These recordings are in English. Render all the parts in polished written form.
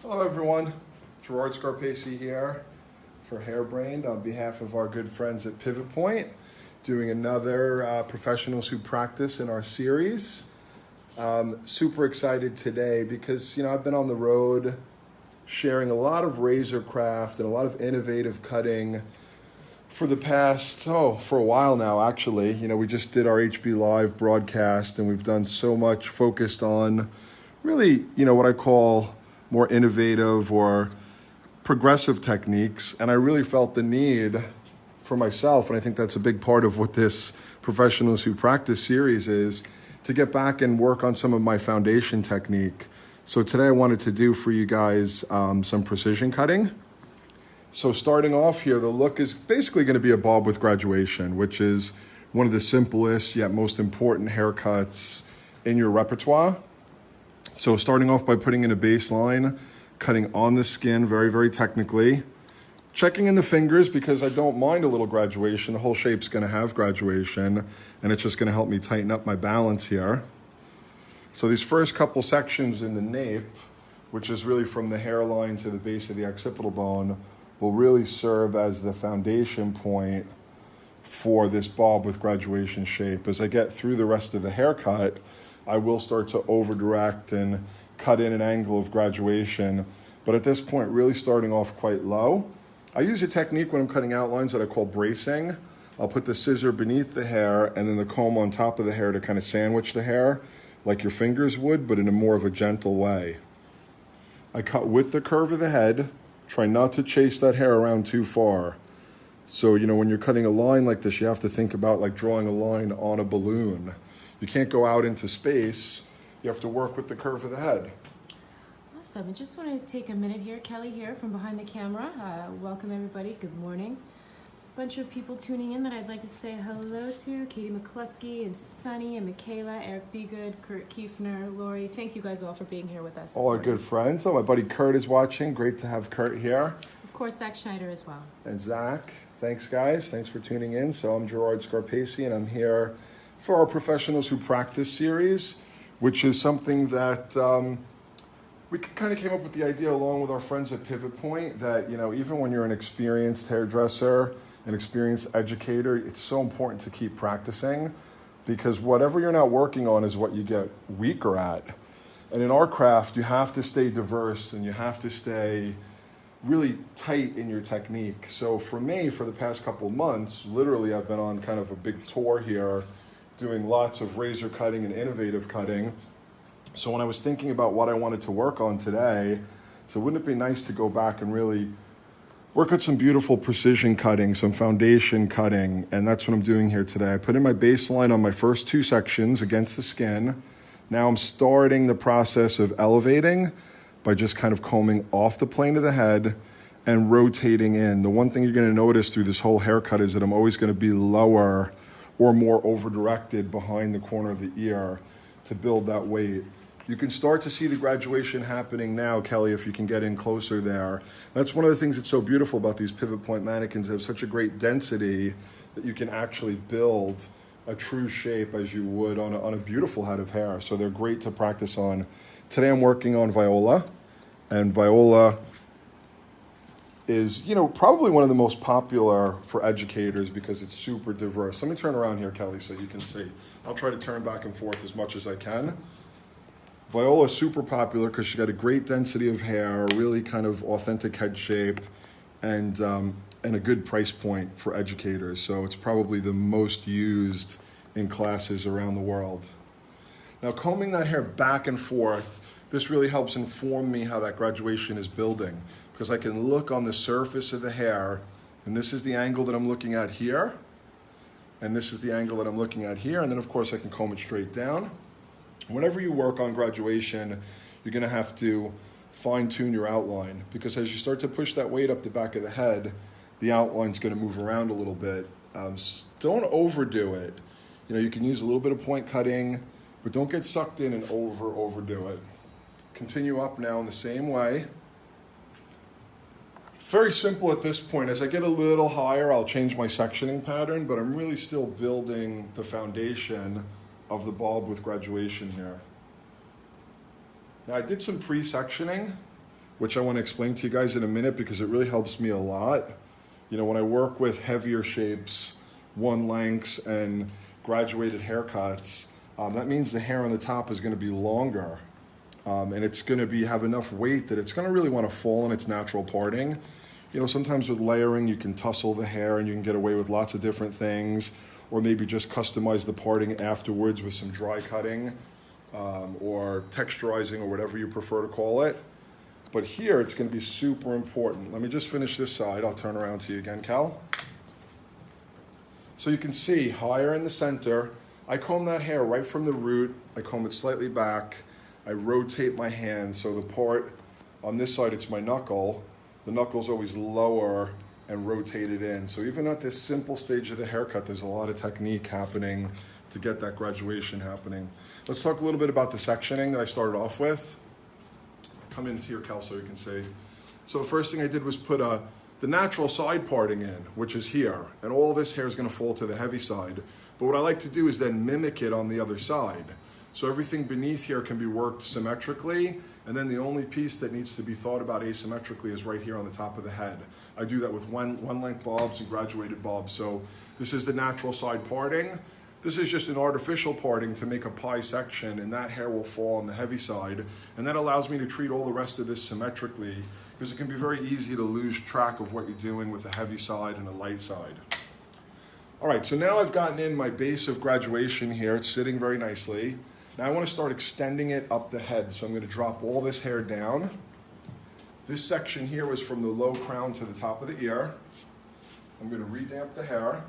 Hello everyone, Gerard Scarpaci here for Hairbrained on behalf of our good friends at Pivot Point, doing another Professionals Who Practice in our series. Super excited today because, I've been on the road sharing a lot of razor craft and a lot of innovative cutting for the past, for a while now actually. We just did our HB Live broadcast and we've done so much focused on really, what I call more innovative or progressive techniques. And I really felt the need for myself, and I think that's a big part of what this Professionals Who Practice series is, to get back and work on some of my foundation technique. So today I wanted to do for you guys some precision cutting. So starting off here, the look is basically going to be a bob with graduation, which is one of the simplest yet most important haircuts in your repertoire. So starting off by putting in a baseline, cutting on the skin very, very technically, checking in the fingers because I don't mind a little graduation. The whole shape's going to have graduation, and it's just going to help me tighten up my balance here. So these first couple sections in the nape, which is really from the hairline to the base of the occipital bone, will really serve as the foundation point for this bob with graduation shape. As I get through the rest of the haircut, I will start to over direct and cut in an angle of graduation. But at this point, really starting off quite low. I use a technique when I'm cutting outlines that I call bracing. I'll put the scissor beneath the hair and then the comb on top of the hair to kind of sandwich the hair like your fingers would, but in a more of a gentle way. I cut with the curve of the head, try not to chase that hair around too far. So, when you're cutting a line like this, you have to think about like drawing a line on a balloon. You can't go out into space. You have to work with the curve of the head. Awesome. I just want to take a minute here. Kelly here from behind the camera. Welcome everybody. Good morning. There's a bunch of people tuning in that I'd like to say hello to. Katie McCluskey and Sunny and Michaela, Eric Begood, Kurt Kiefner, Lori. Thank you guys all for being here with us. All our good friends. Oh, my buddy Kurt is watching. Great to have Kurt here. Of course, Zach Schneider as well. And Zach. Thanks, guys. Thanks for tuning in. So I'm Gerard Scarpaci, and I'm here for our Professionals Who Practice series, which is something that we kind of came up with the idea along with our friends at Pivot Point that, even when you're an experienced hairdresser, an experienced educator, it's so important to keep practicing because whatever you're not working on is what you get weaker at. And in our craft, you have to stay diverse and you have to stay really tight in your technique. So for me, for the past couple of months, literally I've been on kind of a big tour here doing lots of razor cutting and innovative cutting. So when I was thinking about what I wanted to work on today, so wouldn't it be nice to go back and really work at some beautiful precision cutting, some foundation cutting, and that's what I'm doing here today. I put in my baseline on my first two sections against the skin. Now I'm starting the process of elevating by just kind of combing off the plane of the head and rotating in. The one thing you're going to notice through this whole haircut is that I'm always going to be lower or more over-directed behind the corner of the ear to build that weight. You can start to see the graduation happening now, Kelly, if you can get in closer there. That's one of the things that's so beautiful about these Pivot Point mannequins. They have such a great density that you can actually build a true shape as you would on a beautiful head of hair. So they're great to practice on. Today I'm working on Viola, and Viola is, probably one of the most popular for educators because it's super diverse. Let me turn around here, Kelly, so you can see. I'll try to turn back and forth as much as I can. Viola is super popular because she's got a great density of hair, a really kind of authentic head shape, and a good price point for educators. So it's probably the most used in classes around the world. Now, combing that hair back and forth, this really helps inform me how that graduation is building because I can look on the surface of the hair, and this is the angle that I'm looking at here, and this is the angle that I'm looking at here, and then of course I can comb it straight down. Whenever you work on graduation, you're going to have to fine-tune your outline because as you start to push that weight up the back of the head, the outline's going to move around a little bit. Don't overdo it. You can use a little bit of point cutting, but don't get sucked in and overdo it. Continue up now in the same way. Very simple at this point. As I get a little higher, I'll change my sectioning pattern, but I'm really still building the foundation of the bulb with graduation here. Now I did some pre-sectioning which I want to explain to you guys in a minute because it really helps me a lot. You know, when I work with heavier shapes, one lengths, and graduated haircuts, that means the hair on the top is going to be longer. And it's going to have enough weight that it's going to really want to fall in its natural parting. You know, sometimes with layering, you can tussle the hair and you can get away with lots of different things, or maybe just customize the parting afterwards with some dry cutting or texturizing or whatever you prefer to call it. But here, it's going to be super important. Let me just finish this side. I'll turn around to you again, Cal. So you can see higher in the center, I comb that hair right from the root. I comb it slightly back. I rotate my hand so the part on this side, it's my knuckle. The knuckle's always lower and rotated in. So even at this simple stage of the haircut, there's a lot of technique happening to get that graduation happening. Let's talk a little bit about the sectioning that I started off with. Come into here, Cal, so you can see. So the first thing I did was put the natural side parting in, which is here. And all this hair is going to fall to the heavy side. But what I like to do is then mimic it on the other side. So everything beneath here can be worked symmetrically, and then the only piece that needs to be thought about asymmetrically is right here on the top of the head. I do that with one length bobs and graduated bobs. So this is the natural side parting. This is just an artificial parting to make a pie section, and that hair will fall on the heavy side. And that allows me to treat all the rest of this symmetrically, because it can be very easy to lose track of what you're doing with a heavy side and a light side. All right, so now I've gotten in my base of graduation here. It's sitting very nicely. Now I want to start extending it up the head. So I'm going to drop all this hair down. This section here was from the low crown to the top of the ear. I'm going to redamp the hair.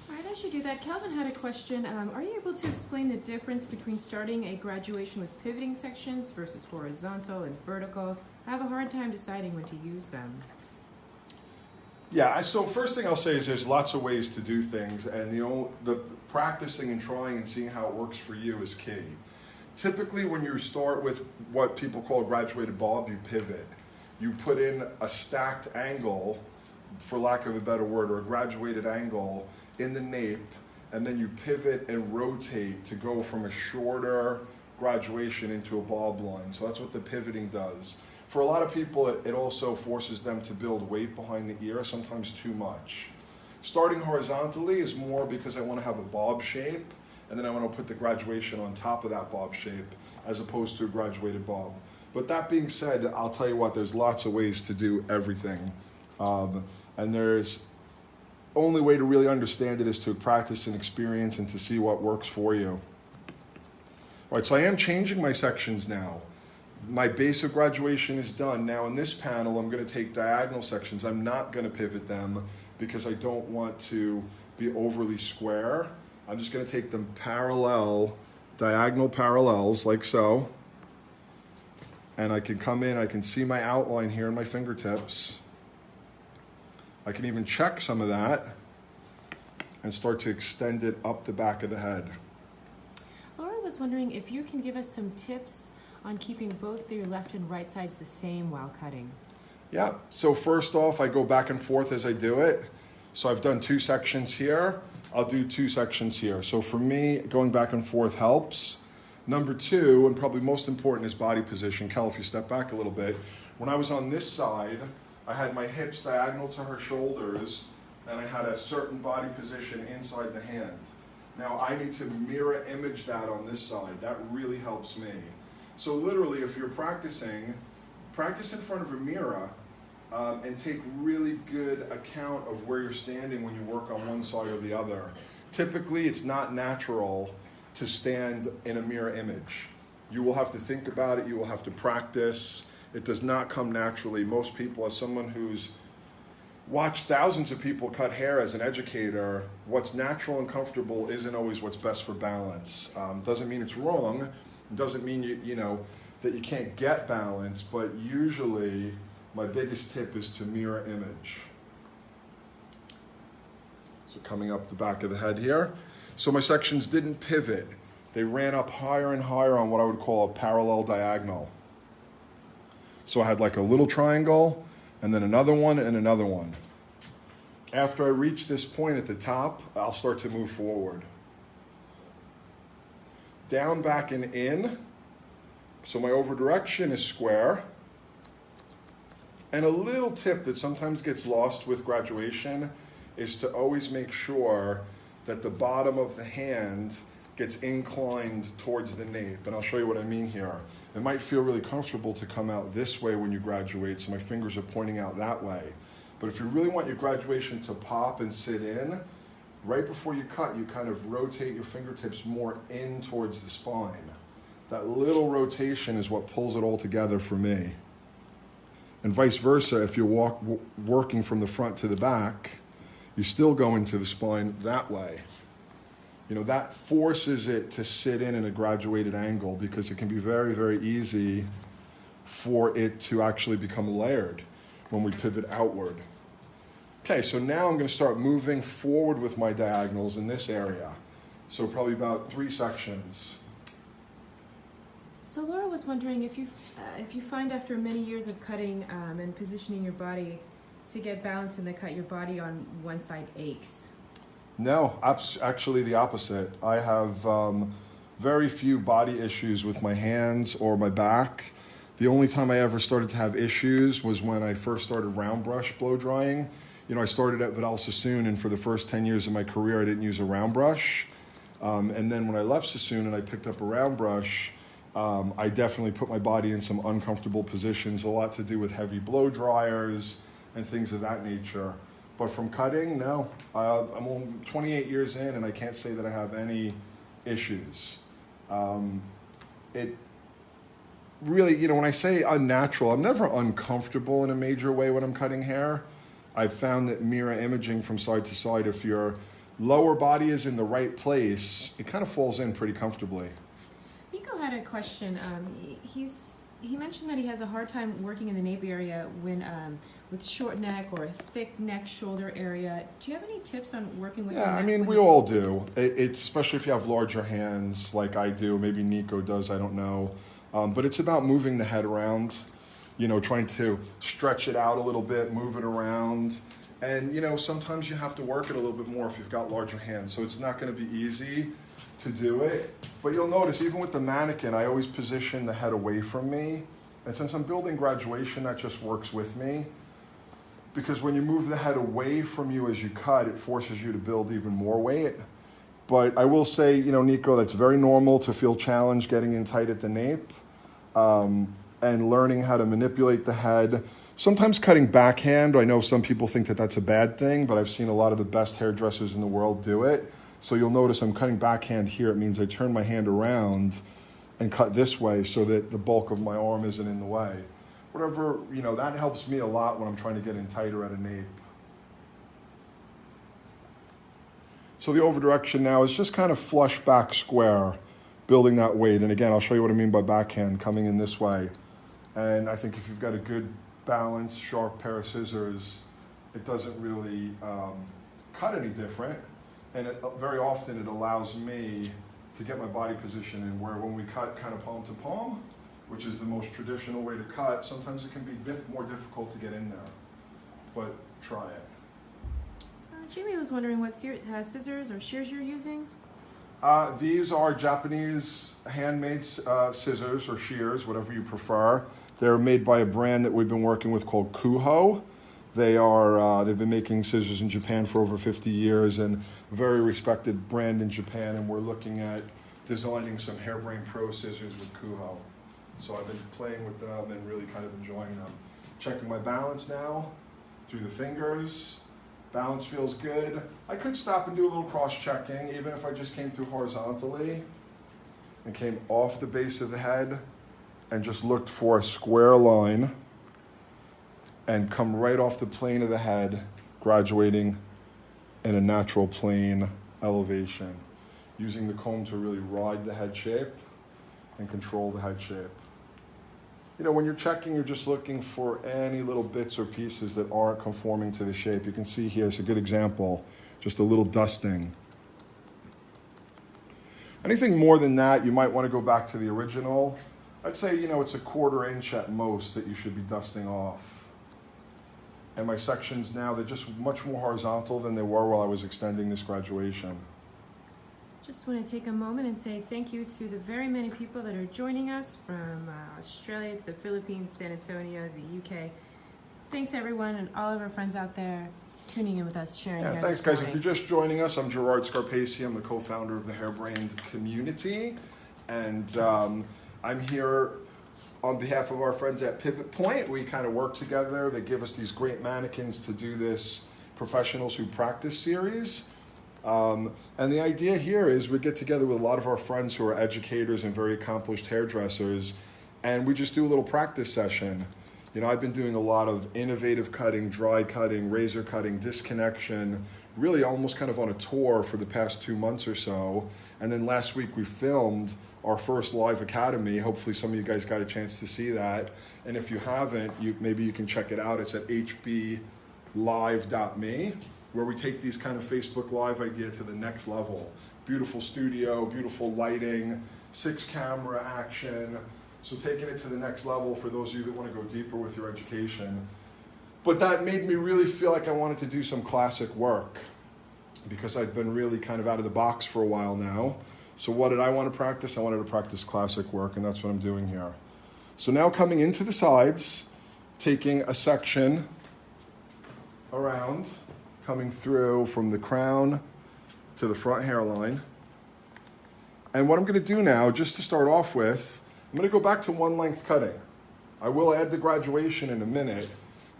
All right, as you do that, Calvin had a question. Are you able to explain the difference between starting a graduation with pivoting sections versus horizontal and vertical? I have a hard time deciding when to use them. Yeah, so first thing I'll say is there's lots of ways to do things, and the practicing and trying and seeing how it works for you is key. Typically when you start with what people call a graduated bob, you pivot. You put in a stacked angle, for lack of a better word, or a graduated angle in the nape, and then you pivot and rotate to go from a shorter graduation into a bob line. So that's what the pivoting does. For a lot of people, it also forces them to build weight behind the ear, sometimes too much. Starting horizontally is more because I want to have a bob shape, and then I want to put the graduation on top of that bob shape, as opposed to a graduated bob. But that being said, I'll tell you what, there's lots of ways to do everything. And there's only way to really understand it is to practice and experience and to see what works for you. All right, so I am changing my sections now. My base of graduation is done. Now in this panel, I'm going to take diagonal sections. I'm not going to pivot them because I don't want to be overly square. I'm just going to take them parallel, diagonal parallels like so. And I can come in, I can see my outline here in my fingertips. I can even check some of that and start to extend it up the back of the head. Laura was wondering if you can give us some tips on keeping both your left and right sides the same while cutting. Yeah, so first off, I go back and forth as I do it. So I've done 2 sections here. I'll do 2 sections here. So for me, going back and forth helps. Number 2, and probably most important, is body position. Kel, if you step back a little bit. When I was on this side, I had my hips diagonal to her shoulders, and I had a certain body position inside the hand. Now I need to mirror image that on this side. That really helps me. So literally, if you're practicing, practice in front of a mirror and take really good account of where you're standing when you work on one side or the other. Typically, it's not natural to stand in a mirror image. You will have to think about it, you will have to practice. It does not come naturally. Most people, as someone who's watched thousands of people cut hair as an educator, what's natural and comfortable isn't always what's best for balance. Doesn't mean it's wrong. It doesn't mean you know that you can't get balance, but usually my biggest tip is to mirror image. So coming up the back of the head here. So my sections didn't pivot. They ran up higher and higher on what I would call a parallel diagonal. So I had like a little triangle, and then another one, and another one. After I reach this point at the top, I'll start to move forward. Down, back, and in. So my over direction is square. And a little tip that sometimes gets lost with graduation is to always make sure that the bottom of the hand gets inclined towards the nape. And I'll show you what I mean here. It might feel really comfortable to come out this way when you graduate, so my fingers are pointing out that way. But if you really want your graduation to pop and sit in, right before you cut, you kind of rotate your fingertips more in towards the spine. That little rotation is what pulls it all together for me. And vice versa, if you're working from the front to the back, you still go into the spine that way. You know, that forces it to sit in a graduated angle because it can be very, very easy for it to actually become layered when we pivot outward. Okay, so now I'm going to start moving forward with my diagonals in this area. So probably about 3 sections. So Laura was wondering if you find after many years of cutting and positioning your body to get balance in the cut, your body on one side aches. No, actually the opposite. I have very few body issues with my hands or my back. The only time I ever started to have issues was when I first started round brush blow drying. You know, I started at Vidal Sassoon, and for the first 10 years of my career, I didn't use a round brush. And then when I left Sassoon and I picked up a round brush, I definitely put my body in some uncomfortable positions, a lot to do with heavy blow dryers and things of that nature. But from cutting, no. I'm only 28 years in, and I can't say that I have any issues. It really, you know, when I say unnatural, I'm never uncomfortable in a major way when I'm cutting hair. I've found that mirror imaging from side to side, if your lower body is in the right place, it kind of falls in pretty comfortably. Nico had a question. He mentioned that he has a hard time working in the nape area when with short neck or a thick neck shoulder area. Do you have any tips on working with? Yeah, I mean, we all do. It's especially if you have larger hands like I do. Maybe Nico does. I don't know. But it's about moving the head around. You know, trying to stretch it out a little bit, move it around. And, you know, sometimes you have to work it a little bit more if you've got larger hands. So it's not going to be easy to do it. But you'll notice, even with the mannequin, I always position the head away from me. And since I'm building graduation, that just works with me. Because when you move the head away from you as you cut, it forces you to build even more weight. But I will say, you know, Nico, that's very normal to feel challenged getting in tight at the nape. And learning how to manipulate the head. Sometimes cutting backhand, I know some people think that that's a bad thing, but I've seen a lot of the best hairdressers in the world do it. So you'll notice I'm cutting backhand here. It means I turn my hand around and cut this way so that the bulk of my arm isn't in the way. Whatever, you know, that helps me a lot when I'm trying to get in tighter at a nape. So the over direction now is just kind of flush back square, building that weight. And again, I'll show you what I mean by backhand, coming in this way. And I think if you've got a good balanced, sharp pair of scissors, it doesn't really cut any different. And very often it allows me to get my body position in where when we cut kind of palm to palm, which is the most traditional way to cut, sometimes it can be more difficult to get in there. But try it. Jamie was wondering what scissors or shears you're using? These are Japanese handmade scissors or shears, whatever you prefer. They're made by a brand that we've been working with called Kuho. They've been making scissors in Japan for over 50 years and a very respected brand in Japan, and we're looking at designing some Hairbrained Pro scissors with Kuho. So I've been playing with them and really kind of enjoying them. Checking my balance now through the fingers. Balance feels good. I could stop and do a little cross-checking, even if I just came through horizontally and came off the base of the head and just looked for a square line and come right off the plane of the head, graduating in a natural plane elevation, using the comb to really ride the head shape and control the head shape. You know, when you're checking, you're just looking for any little bits or pieces that aren't conforming to the shape. You can see here, it's a good example, just a little dusting. Anything more than that, you might want to go back to the original. I'd say, you know, it's a 1/4 inch at most that you should be dusting off. And my sections now, they're just much more horizontal than they were while I was extending this graduation. Just want to take a moment and say thank you to the very many people that are joining us from Australia to the Philippines, San Antonio, the UK. Thanks everyone and all of our friends out there tuning in with us, sharing. Yeah, thanks guys. If you're just joining us, I'm Gerard Scarpaci. I'm the co-founder of the Hairbrained community. And I'm here on behalf of our friends at Pivot Point. We kind of work together. They give us these great mannequins to do this Professionals Who Practice series. And the idea here is we get together with a lot of our friends who are educators and very accomplished hairdressers, and we just do a little practice session. You know, I've been doing a lot of innovative cutting, dry cutting, razor cutting, disconnection, really almost kind of on a tour for the past 2 months or so. And then last week we filmed our first live academy. Hopefully some of you guys got a chance to see that. And if you haven't, maybe you can check it out. It's at hblive.me, where we take these kind of Facebook Live idea to the next level. Beautiful studio, beautiful lighting, 6-camera action. So taking it to the next level for those of you that want to go deeper with your education. But that made me really feel like I wanted to do some classic work because I've been really kind of out of the box for a while now. So what did I want to practice? I wanted to practice classic work, and that's what I'm doing here. So now coming into the sides, taking a section around, coming through from the crown to the front hairline. And what I'm going to do now, just to start off with, I'm going to go back to one length cutting. I will add the graduation in a minute,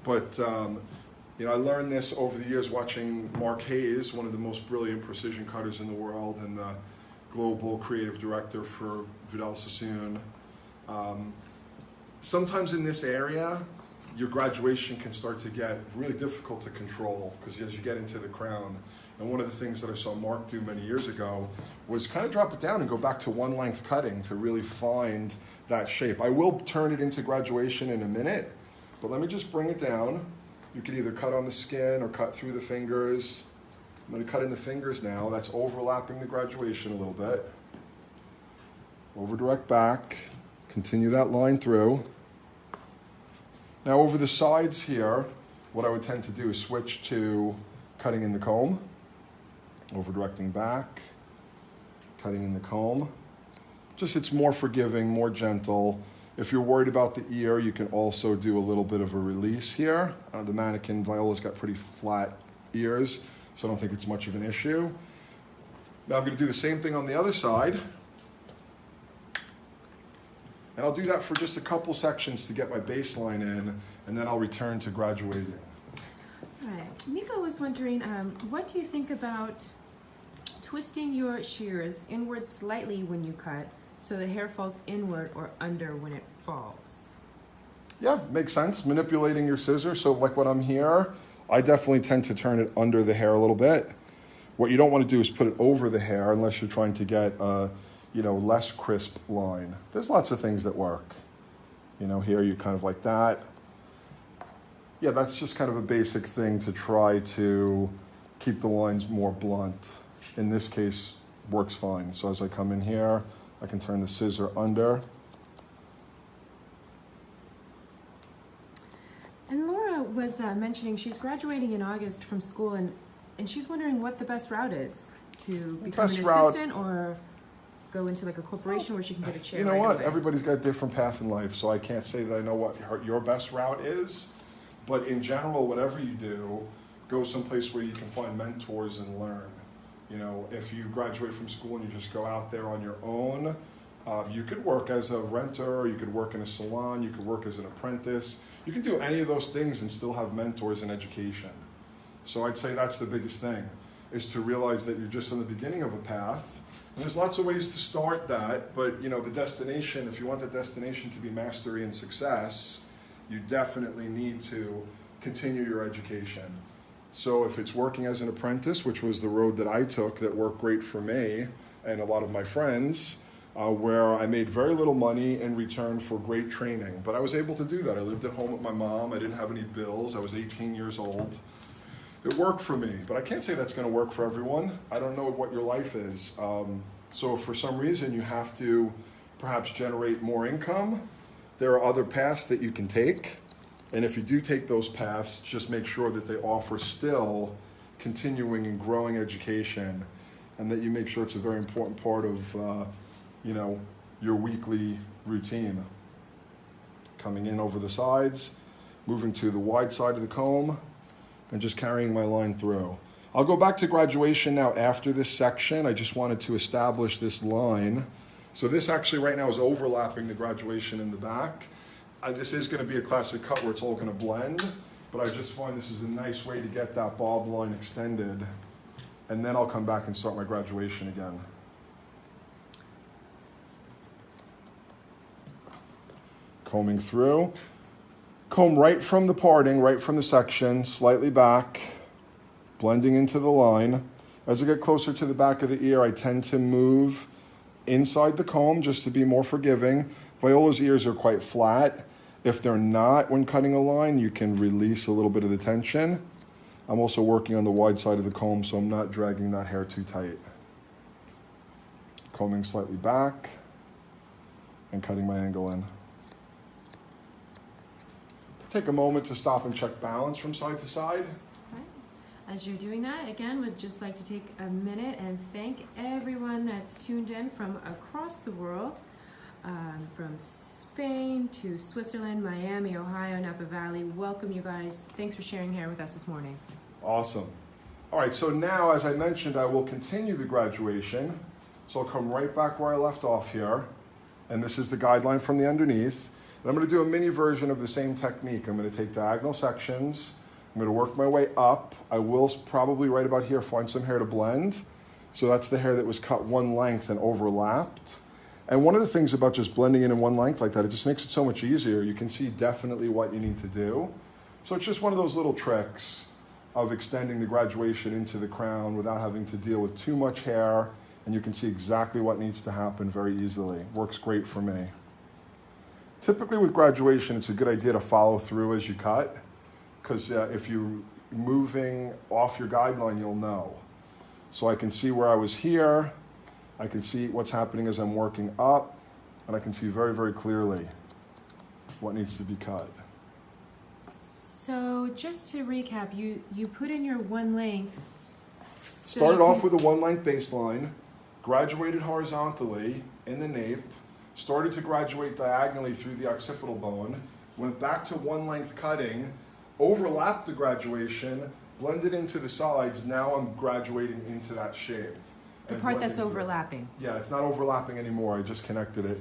but you know, I learned this over the years watching Mark Hayes, one of the most brilliant precision cutters in the world and the global creative director for Vidal Sassoon. Sometimes in this area, your graduation can start to get really difficult to control because as you get into the crown. And one of the things that I saw Mark do many years ago was kind of drop it down and go back to one length cutting to really find that shape. I will turn it into graduation in a minute, but let me just bring it down. You can either cut on the skin or cut through the fingers. I'm going to cut in the fingers now. That's overlapping the graduation a little bit. Over direct back. Continue that line through. Now over the sides here, what I would tend to do is switch to cutting in the comb. Over directing back. Cutting in the comb. Just it's more forgiving, more gentle. If you're worried about the ear, you can also do a little bit of a release here. The mannequin Viola's got pretty flat ears, so I don't think it's much of an issue. Now I'm going to do the same thing on the other side. And I'll do that for just a couple sections to get my baseline in, and then I'll return to graduating. All right. Nico was wondering, what do you think about twisting your shears inward slightly when you cut so the hair falls inward or under when it falls? Yeah, makes sense. Manipulating your scissors. So like when I'm here, I definitely tend to turn it under the hair a little bit. What you don't want to do is put it over the hair unless you're trying to get a, you know, less crisp line. There's lots of things that work. You know, here you kind of like that. Yeah, that's just kind of a basic thing to try to keep the lines more blunt. In this case, works fine. So as I come in here, I can turn the scissor under. And Laura was mentioning she's graduating in August from school, and she's wondering what the best route is to become an assistant or go into like a corporation where she can get a chair. You know right what? away. Everybody's got a different path in life, so I can't say that I know what your best route is. But in general, whatever you do, go someplace where you can find mentors and learn. You know, if you graduate from school and you just go out there on your own, you could work as a renter, or you could work in a salon, you could work as an apprentice. You can do any of those things and still have mentors and education. So I'd say that's the biggest thing, is to realize that you're just on the beginning of a path. And there's lots of ways to start that, but you know, the destination, if you want the destination to be mastery and success, you definitely need to continue your education. So if it's working as an apprentice, which was the road that I took that worked great for me and a lot of my friends, where I made very little money in return for great training. But I was able to do that. I lived at home with my mom. I didn't have any bills. I was 18 years old. It worked for me, but I can't say that's going to work for everyone. I don't know what your life is. So if for some reason you have to perhaps generate more income, there are other paths that you can take. And if you do take those paths, just make sure that they offer still continuing and growing education and that you make sure it's a very important part of, you know, your weekly routine. Coming in over the sides, moving to the wide side of the comb, and just carrying my line through. I'll go back to graduation now after this section. I just wanted to establish this line. So this actually right now is overlapping the graduation in the back. This is going to be a classic cut where it's all going to blend, but I just find this is a nice way to get that bob line extended, and then I'll come back and start my graduation again. Combing through. Comb right from the parting, right from the section, slightly back, blending into the line. As I get closer to the back of the ear, I tend to move inside the comb just to be more forgiving. Viola's ears are quite flat. If they're not, when cutting a line, you can release a little bit of the tension. I'm also working on the wide side of the comb, so I'm not dragging that hair too tight. Combing slightly back and cutting my angle in. Take a moment to stop and check balance from side to side. Right. As you're doing that, again, would just like to take a minute and thank everyone that's tuned in from across the world, from Spain to Switzerland, Miami, Ohio, Napa Valley. Welcome, you guys. Thanks for sharing hair with us this morning. Awesome. All right, so now, as I mentioned, I will continue the graduation. So I'll come right back where I left off here. And this is the guideline from the underneath. And I'm going to do a mini version of the same technique. I'm going to take diagonal sections. I'm going to work my way up. I will probably right about here find some hair to blend. So that's the hair that was cut one length and overlapped. And one of the things about just blending in one length like that, it just makes it so much easier. You can see definitely what you need to do. So it's just one of those little tricks of extending the graduation into the crown without having to deal with too much hair. And you can see exactly what needs to happen very easily. Works great for me. Typically with graduation, it's a good idea to follow through as you cut, because if you're moving off your guideline, you'll know. So I can see where I was here, I can see what's happening as I'm working up, and I can see very, very clearly what needs to be cut. So just to recap, you put in your one length. So Started off with a one length baseline, graduated horizontally in the nape, started to graduate diagonally through the occipital bone, went back to one length cutting, overlapped the graduation, blended into the sides. Now I'm graduating into that shape. The part that's overlapping. Yeah, it's not overlapping anymore. I just connected it.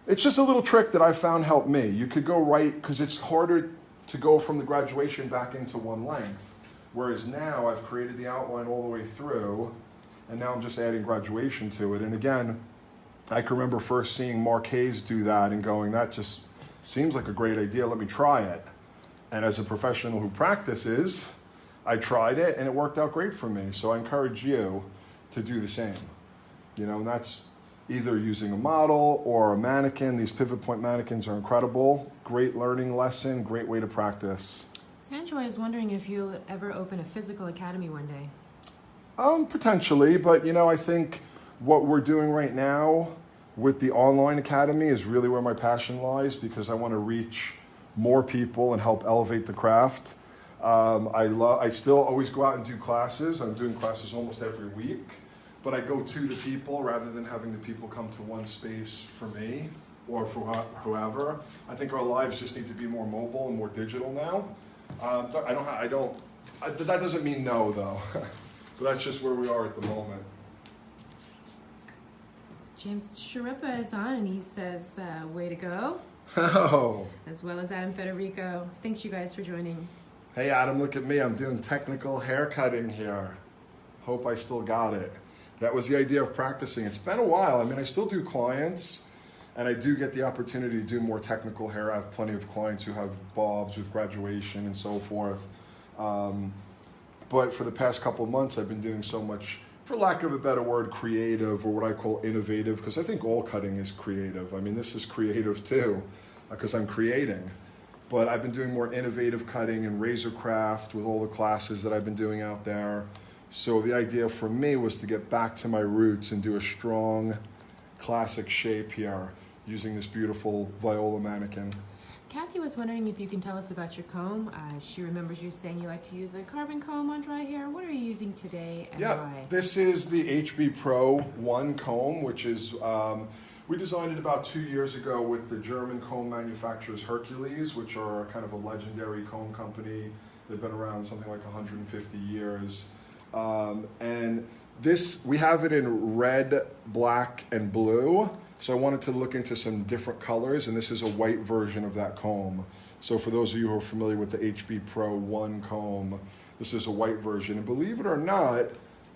It's just a little trick that I found helped me. You could go right, because it's harder to go from the graduation back into one length. Whereas now I've created the outline all the way through, and now I'm just adding graduation to it. And again, I can remember first seeing Mark Hayes do that and going, that just seems like a great idea, let me try it. And as a professional who practices, I tried it and it worked out great for me. So I encourage you to do the same. You know, and that's either using a model or a mannequin. These pivot point mannequins are incredible. Great learning lesson, great way to practice. Sanjoy is wondering if you'll ever open a physical academy one day. Potentially, but you know, I think what we're doing right now with the online academy is really where my passion lies, because I want to reach more people and help elevate the craft. I still always go out and do classes. I'm doing classes almost every week, but I go to the people rather than having the people come to one space for me or for whoever. I think our lives just need to be more mobile and more digital now. That doesn't mean no though, but that's just where we are at the moment. James Sharippa is on and he says, way to go. Oh. As well as Adam Federico. Thanks you guys for joining. Hey Adam, look at me. I'm doing technical hair cutting here. Hope I still got it. That was the idea of practicing. It's been a while. I mean, I still do clients and I do get the opportunity to do more technical hair. I have plenty of clients who have bobs with graduation and so forth. But for the past couple of months, I've been doing so much, for lack of a better word, creative, or what I call innovative, because I think all cutting is creative. I mean, this is creative too, because I'm creating. But I've been doing more innovative cutting and razor craft with all the classes that I've been doing out there. So the idea for me was to get back to my roots and do a strong classic shape here using this beautiful Viola mannequin. Kathy Kathy was wondering if you can tell us about your comb. She remembers you saying you like to use a carbon comb on dry hair. What are you using today and Yeah, why? this is the HB Pro 1 comb, which is, we designed it about 2 years ago with the German comb manufacturers Hercules, which are kind of a legendary comb company. They've been around something like 150 years. And this, we have it in red, black, and blue. So I wanted to look into some different colors, and this is a white version of that comb. So for those of you who are familiar with the HB Pro 1 comb, this is a white version. And believe it or not,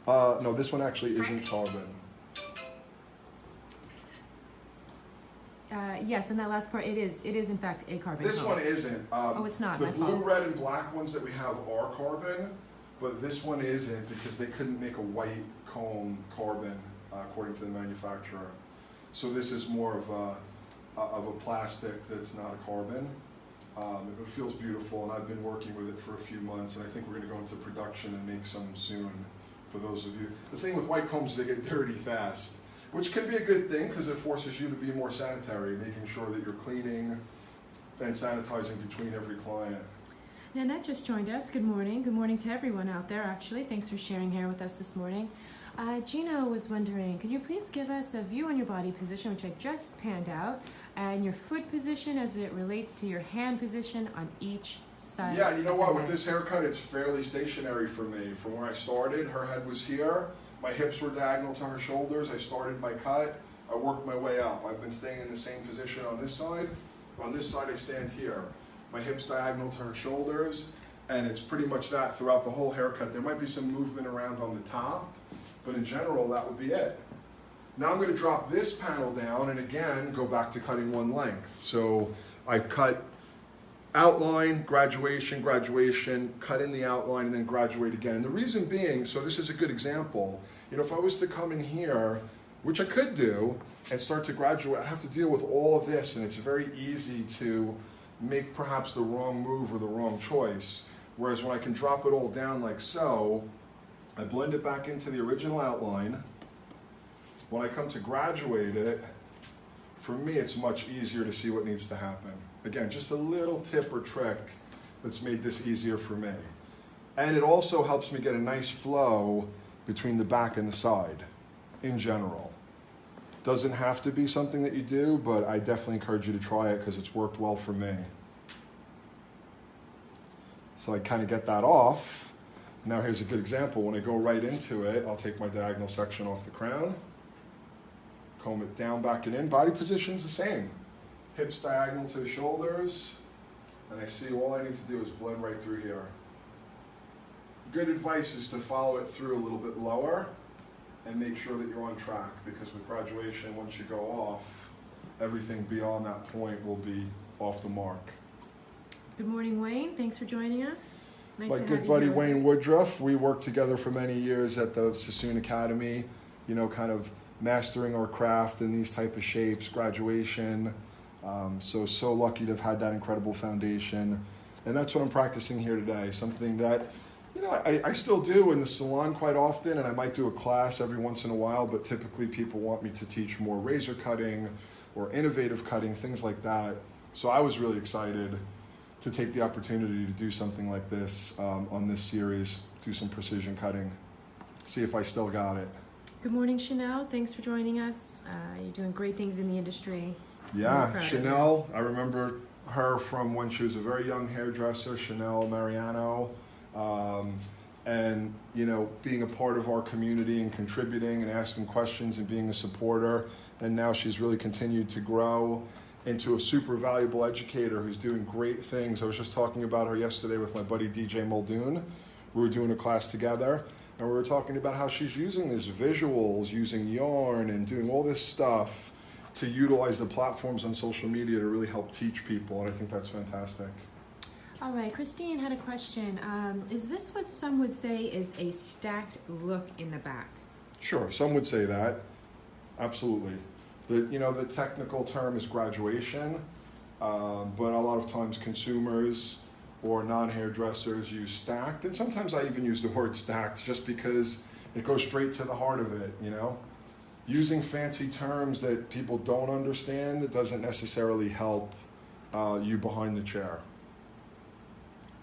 no, this one actually isn't carbon. Yes, and that last part, it is in fact a carbon This comb. one isn't. Oh, it's not, The my blue, fault. red, and black ones that we have are carbon, but this one isn't because they couldn't make a white comb carbon according to the manufacturer. So this is more of a plastic that's not a carbon. It feels beautiful, and I've been working with it for a few months, and I think we're going to go into production and make some soon for those of you. The thing with white combs is they get dirty fast, which can be a good thing because it forces you to be more sanitary, making sure that you're cleaning and sanitizing between every client. Nanette just joined us. Good morning. Good morning to everyone out there, actually. Thanks for sharing hair with us this morning. Gino was wondering, could you please give us a view on your body position, which I just panned out, and your foot position as it relates to your hand position on each side? Yeah, you know of the what, with head? this haircut, it's fairly stationary for me. From where I started, her head was here, my hips were diagonal to her shoulders, I started my cut, I worked my way up. I've been staying in the same position on this side. On this side, I stand here. My hips diagonal to her shoulders, and it's pretty much that throughout the whole haircut. There might be some movement around on the top, but in general, that would be it. Now I'm going to drop this panel down and again go back to cutting one length. So I cut outline, graduation, graduation, cut in the outline, and then graduate again. And the reason being, so this is a good example, you know, if I was to come in here, which I could do, and start to graduate, I'd have to deal with all of this, and it's very easy to make perhaps the wrong move or the wrong choice. Whereas when I can drop it all down like so, I blend it back into the original outline. When I come to graduate it, for me it's much easier to see what needs to happen. Again, just a little tip or trick that's made this easier for me. And it also helps me get a nice flow between the back and the side, in general. Doesn't have to be something that you do, but I definitely encourage you to try it because it's worked well for me. So I kind of get that off. Now here's a good example. When I go right into it, I'll take my diagonal section off the crown, comb it down, back and in. Body position's the same. Hips diagonal to the shoulders, and I see all I need to do is blend right through here. Good advice is to follow it through a little bit lower and make sure that you're on track, because with graduation, once you go off, everything beyond that point will be off the mark. Good morning, Wayne. Thanks for joining us. Nice My to have good you buddy here with Wayne us. Woodruff, we worked together for many years at the Sassoon Academy, you know, kind of mastering our craft in these type of shapes, graduation. So lucky to have had that incredible foundation. And that's what I'm practicing here today, something that, you know, I still do in the salon quite often, and I might do a class every once in a while, but typically people want me to teach more razor cutting or innovative cutting, things like that. So I was really excited to take the opportunity to do something like this on this series, do some precision cutting, see if I still got it. Good morning, Chanel. Thanks for joining us. You're doing great things in the industry. Yeah, proud of Chanel, I remember her from when she was a very young hairdresser, Chanel Mariano, and you know, being a part of our community and contributing and asking questions and being a supporter. And now she's really continued to grow into a super valuable educator who's doing great things. I was just talking about her yesterday with my buddy DJ Muldoon. We were doing a class together, and we were talking about how she's using these visuals, using yarn and doing all this stuff to utilize the platforms on social media to really help teach people, and I think that's fantastic. All right, Christine had a question. Is this what some would say is a stacked look in the back? Sure, some would say that. Absolutely. The technical term is graduation, but a lot of times consumers or non-hairdressers use stacked, and sometimes I even use the word stacked just because it goes straight to the heart of it, you know? Using fancy terms that people don't understand, it doesn't necessarily help you behind the chair.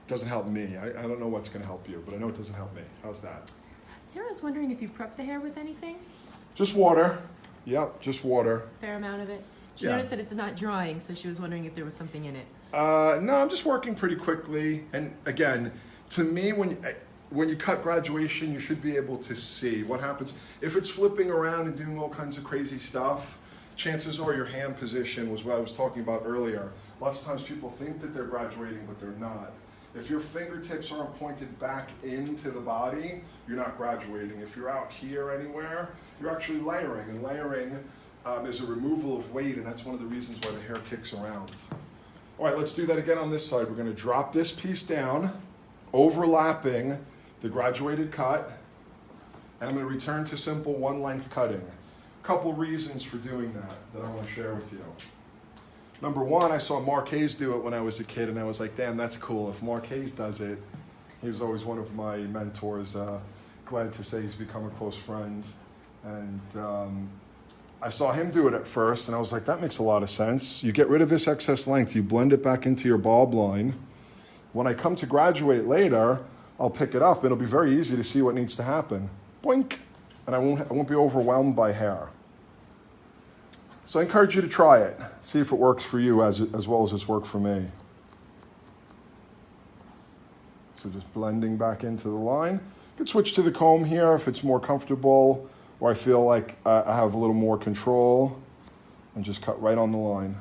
Doesn't help me. I don't know what's going to help you, but I know it doesn't help me. How's that? Sarah was wondering if you prep the hair with anything? Just water. Yep, just water. Fair amount of it. She Yeah. noticed that it's not drying, so she was wondering if there was something in it. No, I'm just working pretty quickly. And again, to me, when you cut graduation, you should be able to see what happens. If it's flipping around and doing all kinds of crazy stuff, chances are your hand position was what I was talking about earlier. Lots of times people think that they're graduating, but they're not. If your fingertips aren't pointed back into the body, you're not graduating. If you're out here anywhere, you're actually layering. And layering is a removal of weight, and that's one of the reasons why the hair kicks around. All right, let's do that again on this side. We're going to drop this piece down, overlapping the graduated cut, and I'm going to return to simple one-length cutting. A couple reasons for doing that I want to share with you. Number one, I saw Marquez do it when I was a kid, and I was like, damn, that's cool. If Marquez does it, he was always one of my mentors. Glad to say he's become a close friend. And I saw him do it at first, and I was like, that makes a lot of sense. You get rid of this excess length, you blend it back into your bulb line. When I come to graduate later, I'll pick it up. It'll be very easy to see what needs to happen. Boink! And I won't be overwhelmed by hair. So I encourage you to try it. See if it works for you as well as it's worked for me. So just blending back into the line. You can switch to the comb here if it's more comfortable, or I feel like I have a little more control, and just cut right on the line.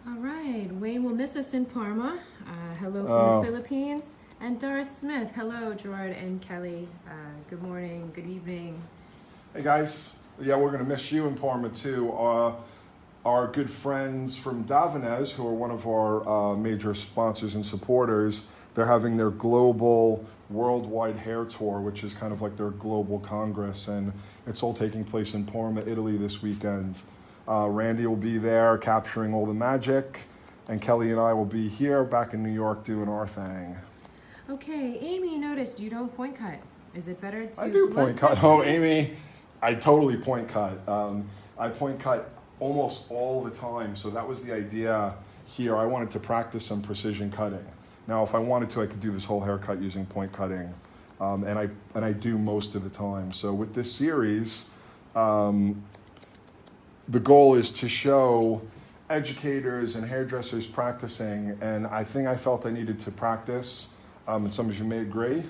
All right, Wayne will miss us in Parma. Hello from the Philippines. And Doris Smith, hello, Gerard and Kelly. Good morning, good evening. Hey guys. Yeah, we're going to miss you in Parma too. Our good friends from Davines, who are one of our major sponsors and supporters, they're having their global worldwide hair tour, which is kind of like their global congress, and it's all taking place in Parma, Italy this weekend. Randy will be there capturing all the magic, and Kelly and I will be here back in New York doing our thing. Okay, Amy noticed you don't point cut. Is it better to... I do point cut. Oh, Amy... I totally point cut. I point cut almost all the time, so that was the idea here. I wanted to practice some precision cutting. Now, if I wanted to, I could do this whole haircut using point cutting, and I do most of the time. So with this series, the goal is to show educators and hairdressers practicing, and I felt I needed to practice, and some of you may agree,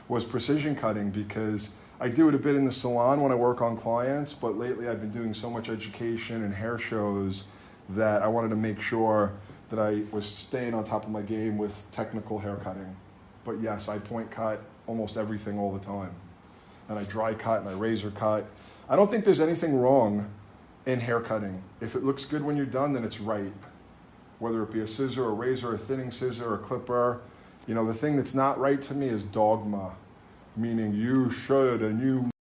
was precision cutting, because I do it a bit in the salon when I work on clients, but lately I've been doing so much education and hair shows that I wanted to make sure that I was staying on top of my game with technical hair cutting. But yes, I point cut almost everything all the time. And I dry cut and I razor cut. I don't think there's anything wrong in hair cutting. If it looks good when you're done, then it's right. Whether it be a scissor, a razor, a thinning scissor, a clipper. You know, the thing that's not right to me is dogma. Meaning you should and you